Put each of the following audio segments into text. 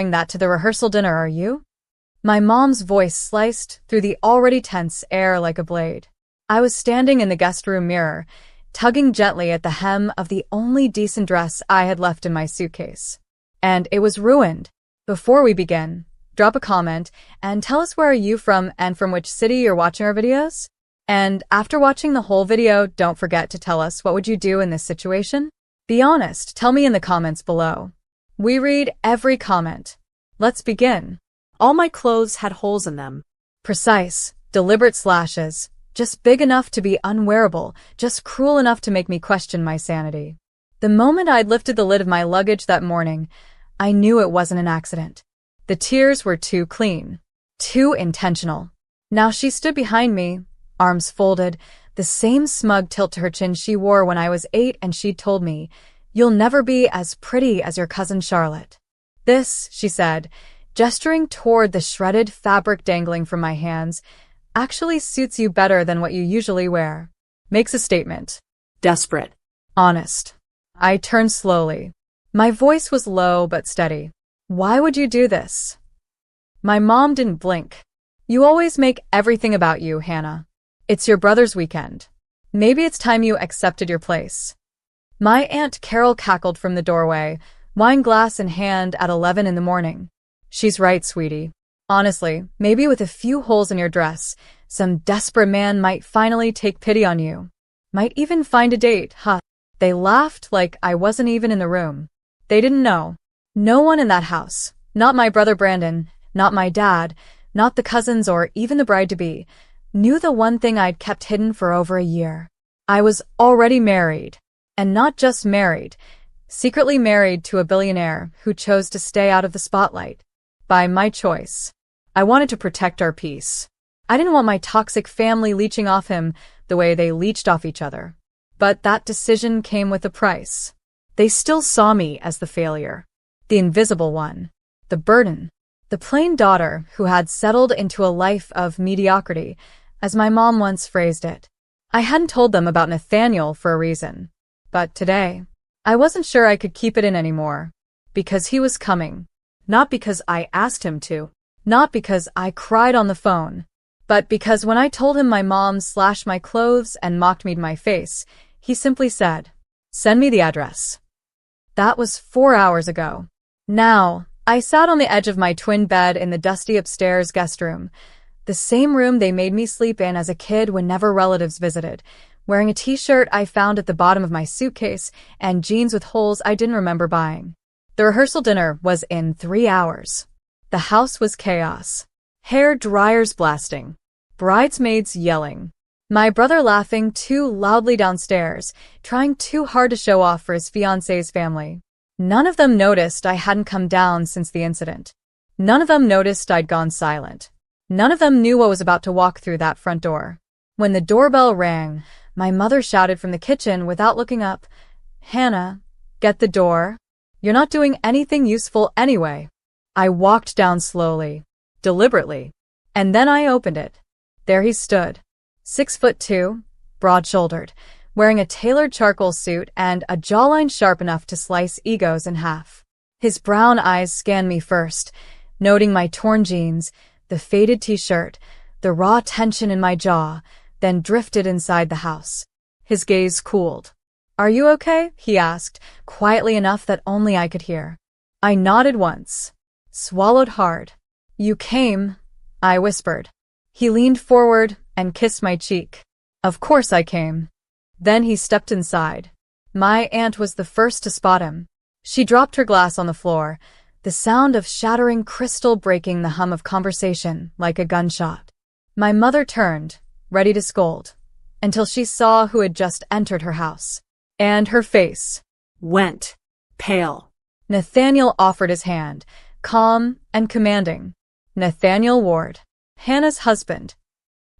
Bring that to the rehearsal dinner, are you? My mom's voice sliced through the already tense air like a blade. I was standing in the guest room mirror, tugging gently at the hem of the only decent dress I had left in my suitcase. And it was ruined. Before we begin, drop a comment and tell us where are you from and from which city you're watching our videos? And after watching the whole video, don't forget to tell us what would you do in this situation? Be honest, tell me in the comments below. We read every comment. Let's begin. All my clothes had holes in them. Precise, deliberate slashes, just big enough to be unwearable, just cruel enough to make me question my sanity. The moment I'd lifted the lid of my luggage that morning, I knew it wasn't an accident. The tears were too clean, too intentional. Now she stood behind me, arms folded, the same smug tilt to her chin she wore when I was 8, and she'd told me, "You'll never be as pretty as your cousin Charlotte." This, she said, gesturing toward the shredded fabric dangling from my hands, actually suits you better than what you usually wear. Makes a statement. Desperate. Honest. I turned slowly. My voice was low but steady. Why would you do this? My mom didn't blink. You always make everything about you, Hannah. It's your brother's weekend. Maybe it's time you accepted your place. My Aunt Carol cackled from the doorway, wine glass in hand at 11 in the morning. She's right, sweetie. Honestly, maybe with a few holes in your dress, some desperate man might finally take pity on you. Might even find a date, huh? They laughed like I wasn't even in the room. They didn't know. No one in that house, not my brother Brandon, not my dad, not the cousins or even the bride-to-be, knew the one thing I'd kept hidden for over a year. I was already married. And not just married, secretly married to a billionaire who chose to stay out of the spotlight. By my choice. I wanted to protect our peace. I didn't want my toxic family leeching off him the way they leeched off each other. But that decision came with a price. They still saw me as the failure, the invisible one, the burden, the plain daughter who had settled into a life of mediocrity, as my mom once phrased it. I hadn't told them about Nathaniel for a reason. But today, I wasn't sure I could keep it in anymore. Because he was coming. Not because I asked him to. Not because I cried on the phone. But because when I told him my mom slashed my clothes and mocked me to my face, he simply said, "Send me the address." That was 4 hours ago. Now, I sat on the edge of my twin bed in the dusty upstairs guest room, the same room they made me sleep in as a kid whenever relatives visited, wearing a t-shirt I found at the bottom of my suitcase and jeans with holes I didn't remember buying. The rehearsal dinner was in 3 hours. The house was chaos. Hair dryers blasting. Bridesmaids yelling. My brother laughing too loudly downstairs, trying too hard to show off for his fiancée's family. None of them noticed I hadn't come down since the incident. None of them noticed I'd gone silent. None of them knew what was about to walk through that front door. When the doorbell rang, my mother shouted from the kitchen without looking up, "Hannah, get the door. You're not doing anything useful anyway." I walked down slowly, deliberately, and then I opened it. There he stood, 6'2", broad-shouldered, wearing a tailored charcoal suit and a jawline sharp enough to slice egos in half. His brown eyes scanned me first, noting my torn jeans, the faded t-shirt, the raw tension in my jaw, then drifted inside the house. His gaze cooled. "Are you okay?" he asked, quietly enough that only I could hear. I nodded once, swallowed hard. "You came," I whispered. He leaned forward and kissed my cheek. Of course I came. Then he stepped inside. My aunt was the first to spot him. She dropped her glass on the floor, the sound of shattering crystal breaking the hum of conversation like a gunshot. My mother turned, ready to scold, until she saw who had just entered her house. And her face went pale. Nathaniel offered his hand, calm and commanding. Nathaniel Ward, Hannah's husband.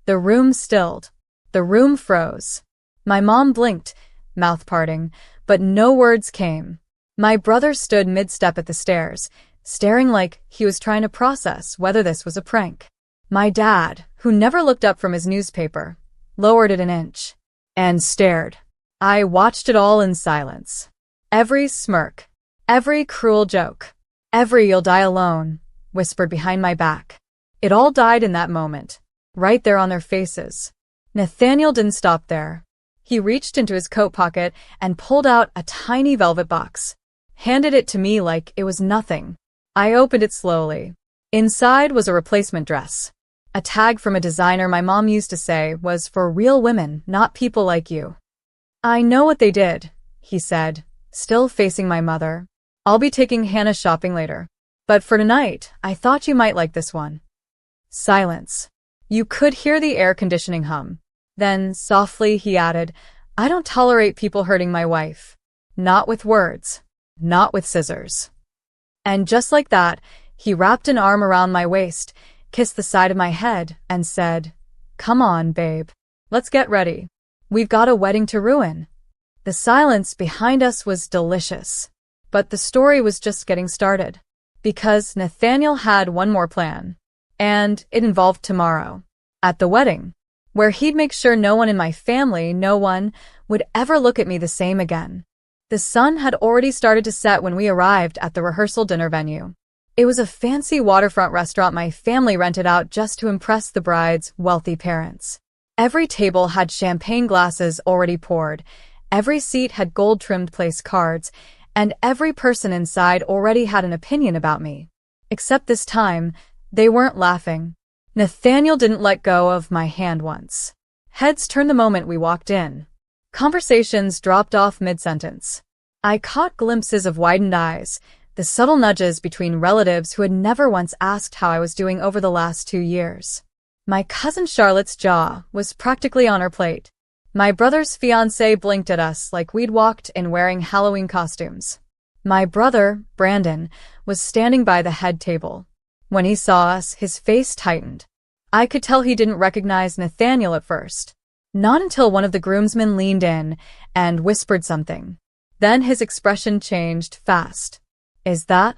The room stilled. The room froze. My mom blinked, mouth parting, but no words came. My brother stood mid-step at the stairs, staring like he was trying to process whether this was a prank. My dad, who never looked up from his newspaper, lowered it an inch and stared. I watched it all in silence. Every smirk, every cruel joke, Every you'll die alone, whispered behind my back. It all died in that moment, right there on their faces. Nathaniel didn't stop there. He reached into his coat pocket and pulled out a tiny velvet box, handed it to me like it was nothing. I opened it slowly. Inside was a replacement dress. A tag from a designer my mom used to say was for real women, not people like you. I know what they did, he said, still facing my mother. I'll be taking Hannah shopping later. But for tonight, I thought you might like this one. Silence. You could hear the air conditioning hum. Then, softly, he added, I don't tolerate people hurting my wife. Not with words. Not with scissors. And just like that, he wrapped an arm around my waist, kissed the side of my head, and said, Come on, babe. Let's get ready. We've got a wedding to ruin. The silence behind us was delicious. But the story was just getting started. Because Nathaniel had one more plan. And it involved tomorrow. At the wedding. Where he'd make sure no one in my family, no one, would ever look at me the same again. The sun had already started to set when we arrived at the rehearsal dinner venue. It was a fancy waterfront restaurant my family rented out just to impress the bride's wealthy parents. Every table had champagne glasses already poured, every seat had gold-trimmed place cards, and every person inside already had an opinion about me. Except this time, they weren't laughing. Nathaniel didn't let go of my hand once. Heads turned the moment we walked in. Conversations dropped off mid-sentence. I caught glimpses of widened eyes, the subtle nudges between relatives who had never once asked how I was doing over the last 2 years. My cousin Charlotte's jaw was practically on her plate. My brother's fiancé blinked at us like we'd walked in wearing Halloween costumes. My brother, Brandon, was standing by the head table. When he saw us, his face tightened. I could tell he didn't recognize Nathaniel at first. Not until one of the groomsmen leaned in and whispered something. Then his expression changed fast. Is that?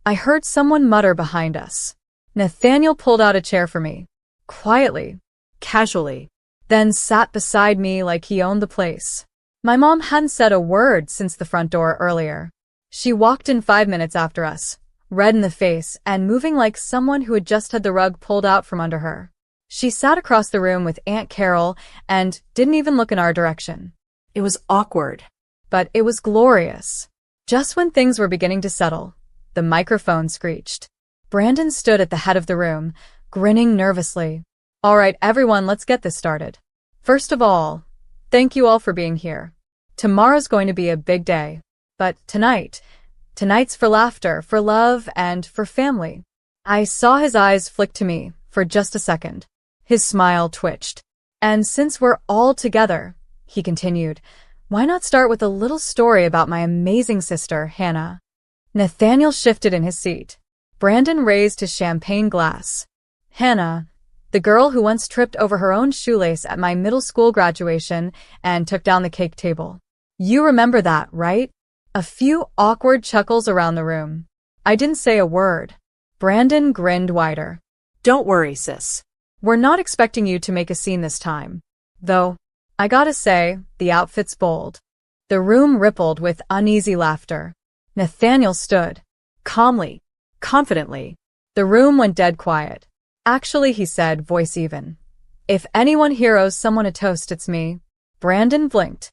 I heard someone mutter behind us. Nathaniel pulled out a chair for me. Quietly. Casually. Then sat beside me like he owned the place. My mom hadn't said a word since the front door earlier. She walked in 5 minutes after us, red in the face and moving like someone who had just had the rug pulled out from under her. She sat across the room with Aunt Carol and didn't even look in our direction. It was awkward. But it was glorious. Just when things were beginning to settle, the microphone screeched. Brandon stood at the head of the room, grinning nervously. All right, everyone, let's get this started. First of all, thank you all for being here. Tomorrow's going to be a big day. But tonight's for laughter, for love, and for family. I saw his eyes flick to me for just a second. His smile twitched. And since we're all together, he continued, why not start with a little story about my amazing sister, Hannah? Nathaniel shifted in his seat. Brandon raised his champagne glass. Hannah, the girl who once tripped over her own shoelace at my middle school graduation and took down the cake table. You remember that, right? A few awkward chuckles around the room. I didn't say a word. Brandon grinned wider. Don't worry, sis. We're not expecting you to make a scene this time. Though, I gotta say, the outfit's bold. The room rippled with uneasy laughter. Nathaniel stood. Calmly. Confidently. The room went dead quiet. Actually, he said, voice even. If anyone here owes someone a toast, it's me. Brandon blinked.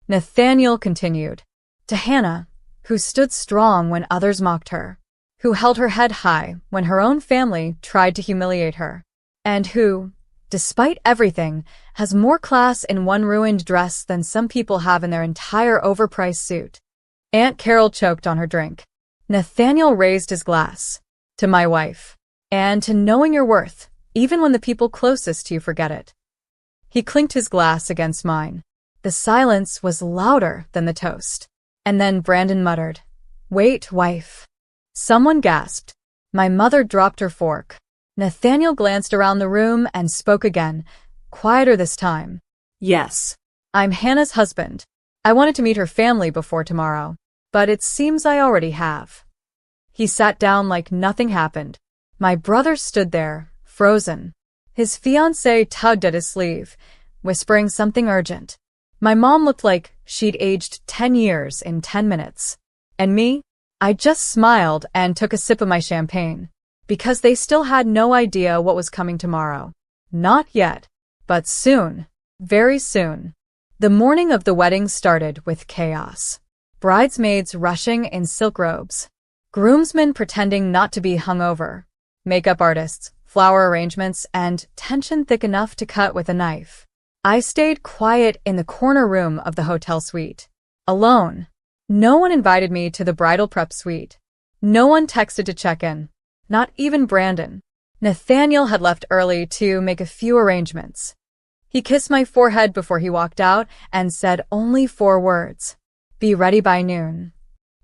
Nathaniel continued. To Hannah, who stood strong when others mocked her. Who held her head high when her own family tried to humiliate her. And who, despite everything, has more class in one ruined dress than some people have in their entire overpriced suit. Aunt Carol choked on her drink. Nathaniel raised his glass. To my wife. And to knowing your worth, even when the people closest to you forget it. He clinked his glass against mine. The silence was louder than the toast. And then Brandon muttered, Wait, wife. Someone gasped. My mother dropped her fork. Nathaniel glanced around the room and spoke again, quieter this time. Yes. I'm Hannah's husband. I wanted to meet her family before tomorrow, but it seems I already have. He sat down like nothing happened. My brother stood there, frozen. His fiancée tugged at his sleeve, whispering something urgent. My mom looked like she'd aged 10 years in 10 minutes. And me? I just smiled and took a sip of my champagne, because they still had no idea what was coming tomorrow. Not yet, but soon, very soon. The morning of the wedding started with chaos. Bridesmaids rushing in silk robes, groomsmen pretending not to be hungover, makeup artists, flower arrangements, and tension thick enough to cut with a knife. I stayed quiet in the corner room of the hotel suite, alone. No one invited me to the bridal prep suite. No one texted to check in, not even Brandon. Nathaniel had left early to make a few arrangements. He kissed my forehead before he walked out and said only 4 words. Be ready by noon.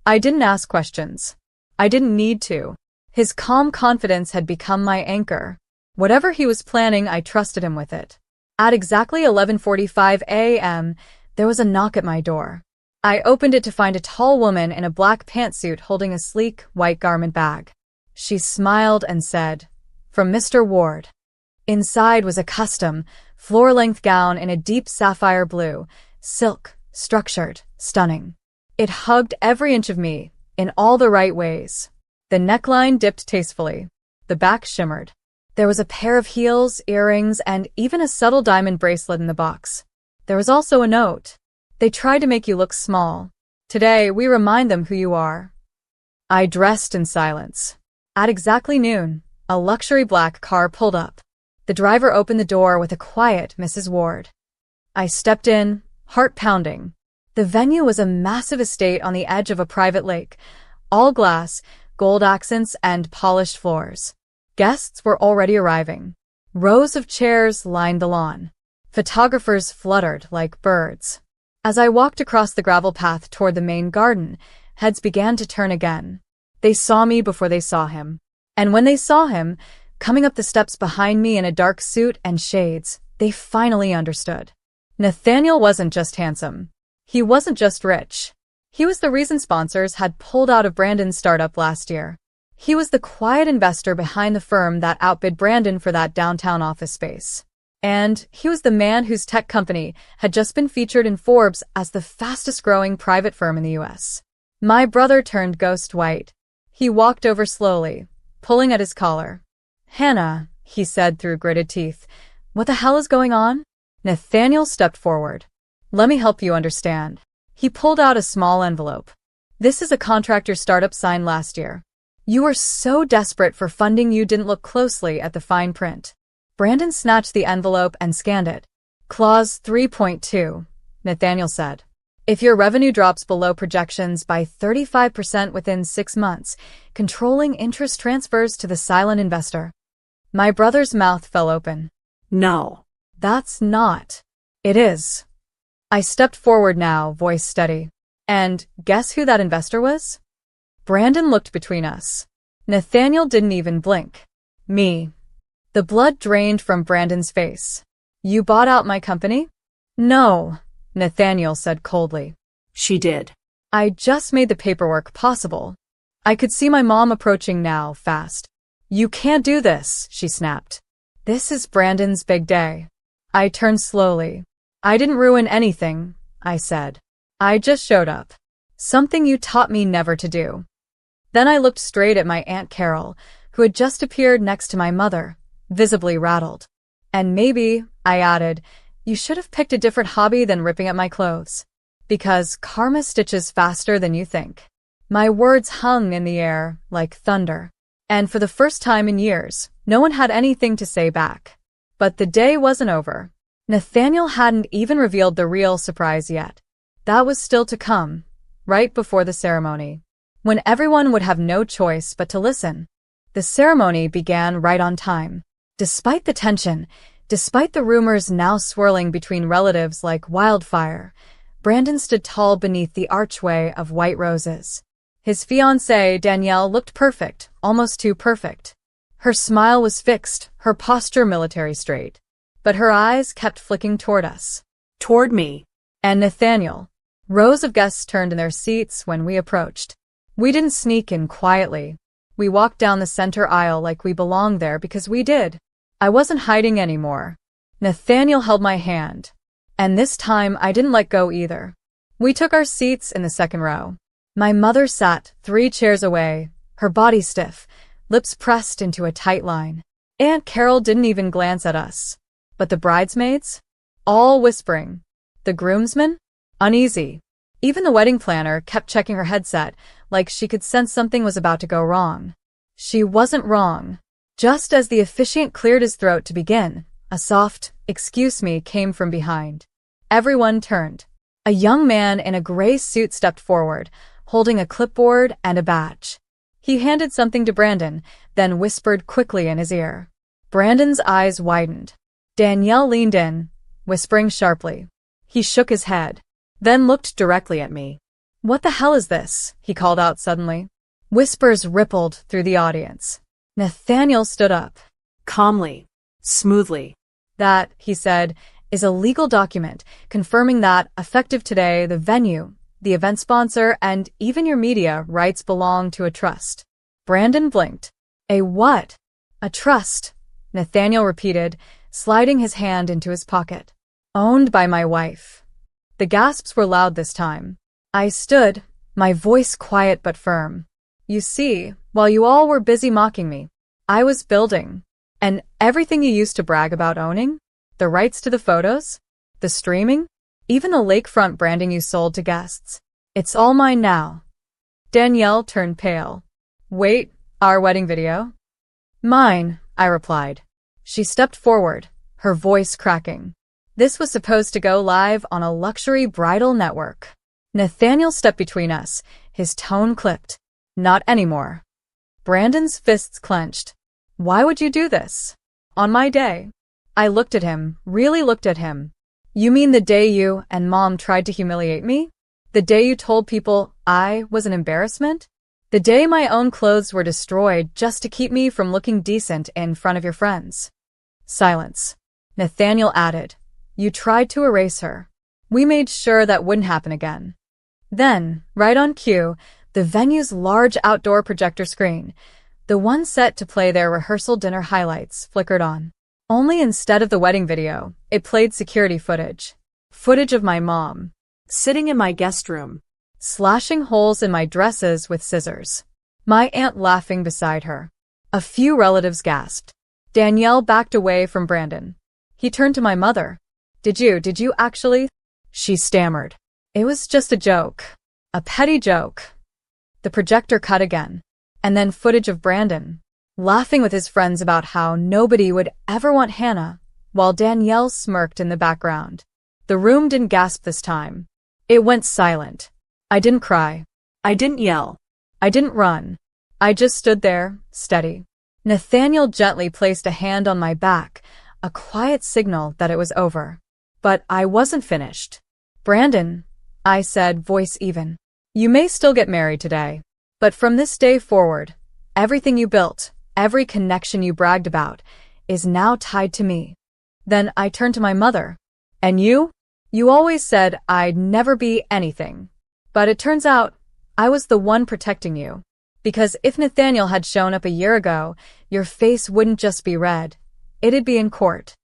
I didn't ask questions. I didn't need to. His calm confidence had become my anchor. Whatever he was planning, I trusted him with it. At exactly 11:45 a.m., there was a knock at my door. I opened it to find a tall woman in a black pantsuit holding a sleek, white garment bag. She smiled and said, "From Mr. Ward." Inside was a custom, floor-length gown in a deep sapphire blue, silk, structured, stunning. It hugged every inch of me, in all the right ways. The neckline dipped tastefully. The back shimmered. There was a pair of heels, earrings, and even a subtle diamond bracelet in the box. There was also a note. They tried to make you look small. Today, we remind them who you are. I dressed in silence. At exactly noon, a luxury black car pulled up. The driver opened the door with a quiet Mrs. Ward. I stepped in, heart pounding. The venue was a massive estate on the edge of a private lake, all glass, gold accents, and polished floors. Guests were already arriving. Rows of chairs lined the lawn. Photographers fluttered like birds. As I walked across the gravel path toward the main garden, heads began to turn again. They saw me before they saw him. And when they saw him, coming up the steps behind me in a dark suit and shades, they finally understood. Nathaniel wasn't just handsome. He wasn't just rich. He was the reason sponsors had pulled out of Brandon's startup last year. He was the quiet investor behind the firm that outbid Brandon for that downtown office space. And he was the man whose tech company had just been featured in Forbes as the fastest-growing private firm in the U.S. My brother turned ghost white. He walked over slowly, pulling at his collar. "Hannah," he said through gritted teeth, "what the hell is going on?" Nathaniel stepped forward. "Let me help you understand." He pulled out a small envelope. "This is a contract your startup signed last year. You were so desperate for funding you didn't look closely at the fine print." Brandon snatched the envelope and scanned it. "Clause 3.2, Nathaniel said. "If your revenue drops below projections by 35% within 6 months, controlling interest transfers to the silent investor." My brother's mouth fell open. No. "That's not." "It is." I stepped forward now, voice steady. "And guess who that investor was?" Brandon looked between us. Nathaniel didn't even blink. "Me." The blood drained from Brandon's face. "You bought out my company?" "No," Nathaniel said coldly. She did. "I just made the paperwork possible." I could see my mom approaching now, fast. "You can't do this," she snapped. "This is Brandon's big day." I turned slowly. "I didn't ruin anything," I said. "I just showed up. Something you taught me never to do." Then I looked straight at my Aunt Carol, who had just appeared next to my mother, visibly rattled. "And maybe," I added, "you should have picked a different hobby than ripping at my clothes. Because karma stitches faster than you think." My words hung in the air like thunder. And for the first time in years, no one had anything to say back. But the day wasn't over. Nathaniel hadn't even revealed the real surprise yet. That was still to come, right before the ceremony, when everyone would have no choice but to listen. The ceremony began right on time. Despite the tension, despite the rumors now swirling between relatives like wildfire, Brandon stood tall beneath the archway of white roses. His fiancée, Danielle, looked perfect, almost too perfect. Her smile was fixed, her posture military straight. But her eyes kept flicking toward us. Toward me. And Nathaniel. Rows of guests turned in their seats when we approached. We didn't sneak in quietly. We walked down the center aisle like we belonged there because we did. I wasn't hiding anymore. Nathaniel held my hand. And this time I didn't let go either. We took our seats in the second row. My mother sat 3 chairs away, her body stiff, lips pressed into a tight line. Aunt Carol didn't even glance at us. But the bridesmaids? All whispering. The groomsmen? Uneasy. Even the wedding planner kept checking her headset, like she could sense something was about to go wrong. She wasn't wrong. Just as the officiant cleared his throat to begin, a soft, "Excuse me," came from behind. Everyone turned. A young man in a gray suit stepped forward, holding a clipboard and a badge. He handed something to Brandon, then whispered quickly in his ear. Brandon's eyes widened. Danielle leaned in, whispering sharply. He shook his head, then looked directly at me. "What the hell is this?" he called out suddenly. Whispers rippled through the audience. Nathaniel stood up. Calmly. Smoothly. "That," he said, "is a legal document confirming that, effective today, the venue, the event sponsor, and even your media rights belong to a trust." Brandon blinked. "A what?" "A trust," Nathaniel repeated, sliding his hand into his pocket. "Owned by my wife." The gasps were loud this time. I stood, my voice quiet but firm. "You see, while you all were busy mocking me, I was building. And everything you used to brag about owning? The rights to the photos? The streaming? Even the lakefront branding you sold to guests. It's all mine now." Danielle turned pale. "Wait, our wedding video?" "Mine," I replied. She stepped forward, her voice cracking. This was supposed to go live on a luxury bridal network. Nathaniel stepped between us, his tone clipped. "Not anymore." Brandon's fists clenched. "Why would you do this? On my day?" I looked at him, really looked at him. "You mean the day you and Mom tried to humiliate me? The day you told people I was an embarrassment? The day my own clothes were destroyed just to keep me from looking decent in front of your friends?" Silence. Nathaniel added, "You tried to erase her. We made sure that wouldn't happen again." Then, right on cue, the venue's large outdoor projector screen, the one set to play their rehearsal dinner highlights, flickered on. Only instead of the wedding video, it played security footage. Footage of my mom, Sitting in my guest room. slashing holes in my dresses with scissors. My aunt laughing beside her. A few relatives gasped. Danielle backed away from Brandon. He turned to my mother. Did you actually?" She stammered. "It was just a joke. A petty joke." The projector cut again. And then footage of Brandon, laughing with his friends about how nobody would ever want Hannah, while Danielle smirked in the background. The room didn't gasp this time. It went silent. I didn't cry. I didn't yell. I didn't run. I just stood there, steady. Nathaniel gently placed a hand on my back, a quiet signal that it was over. But I wasn't finished. "Brandon," I said, voice even, "you may still get married today. But from this day forward, everything you built, every connection you bragged about, is now tied to me." Then I turned to my mother. "And you? You always said I'd never be anything. But it turns out I was the one protecting you. Because if Nathaniel had shown up a year ago, your face wouldn't just be red. It'd be in court."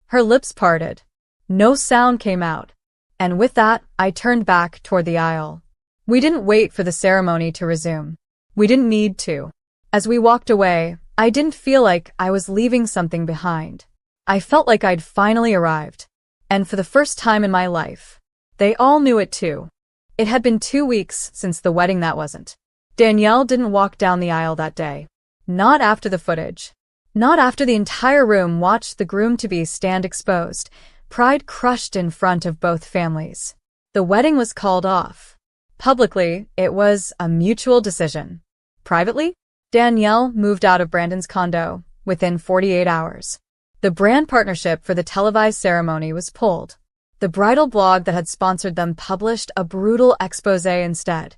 Her lips parted. No sound came out. And with that, I turned back toward the aisle. We didn't wait for the ceremony to resume. We didn't need to. As we walked away, I didn't feel like I was leaving something behind. I felt like I'd finally arrived. And for the first time in my life. They all knew it too. It had been 2 weeks since the wedding that wasn't. Danielle didn't walk down the aisle that day. Not after the footage. Not after the entire room watched the groom-to-be stand exposed, pride crushed in front of both families. The wedding was called off. Publicly, it was a mutual decision. Privately, Danielle moved out of Brandon's condo within 48 hours. The brand partnership for the televised ceremony was pulled. The bridal blog that had sponsored them published a brutal expose instead.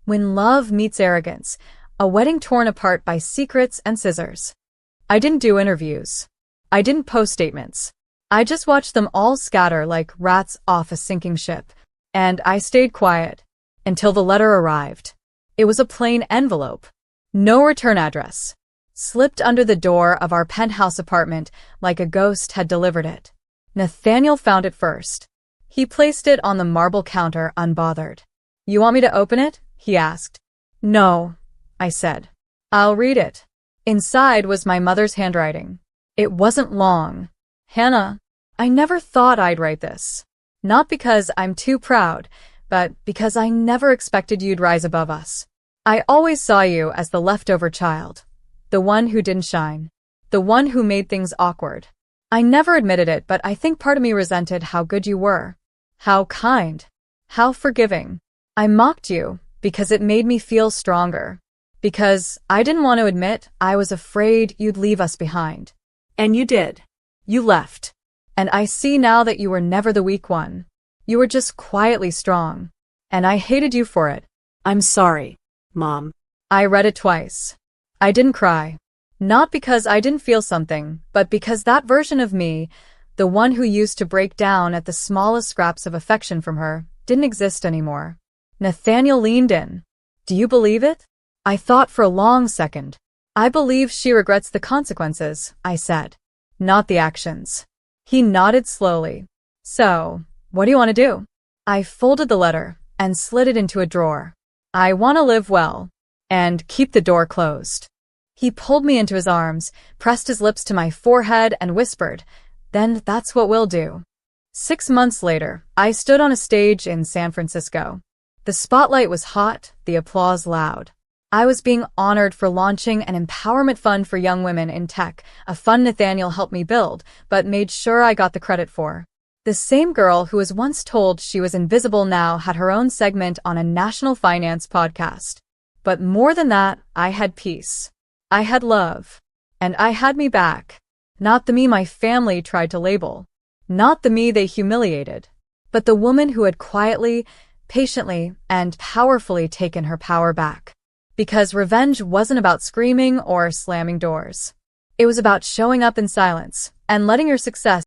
When love meets arrogance, a wedding torn apart by secrets and scissors. I didn't do interviews. I didn't post statements. I just watched them all scatter like rats off a sinking ship. And I stayed quiet. Until the letter arrived. It was a plain envelope. No return address. Slipped under the door of our penthouse apartment like a ghost had delivered it. Nathaniel found it first. He placed it on the marble counter unbothered. "You want me to open it?" he asked. No, I said. I'll read it. Inside was my mother's handwriting. It wasn't long. Hannah, I never thought I'd write this. Not because I'm too proud, but because I never expected you'd rise above us. I always saw you as the leftover child, the one who didn't shine, the one who made things awkward. I never admitted it, but I think part of me resented how good you were, how kind, how forgiving. I mocked you because it made me feel stronger, because I didn't want to admit I was afraid you'd leave us behind. And you did. You left. And I see now that you were never the weak one. You were just quietly strong. And I hated you for it. I'm sorry, Mom. I read it twice. I didn't cry. Not because I didn't feel something, but because that version of me, the one who used to break down at the smallest scraps of affection from her, didn't exist anymore. Nathaniel leaned in. Do you believe it? I thought for a long second. I believe she regrets the consequences, I said. Not the actions. He nodded slowly. So, what do you want to do? I folded the letter and slid it into a drawer. I want to live well and keep the door closed. He pulled me into his arms, pressed his lips to my forehead, and whispered, "Then that's what we'll do." 6 months later, I stood on a stage in San Francisco. The spotlight was hot, the applause loud. I was being honored for launching an empowerment fund for young women in tech, a fund Nathaniel helped me build, but made sure I got the credit for. The same girl who was once told she was invisible now had her own segment on a national finance podcast. But more than that, I had peace. I had love. And I had me back. Not the me my family tried to label. Not the me they humiliated. But the woman who had quietly, patiently, and powerfully taken her power back. Because revenge wasn't about screaming or slamming doors. It was about showing up in silence and letting your success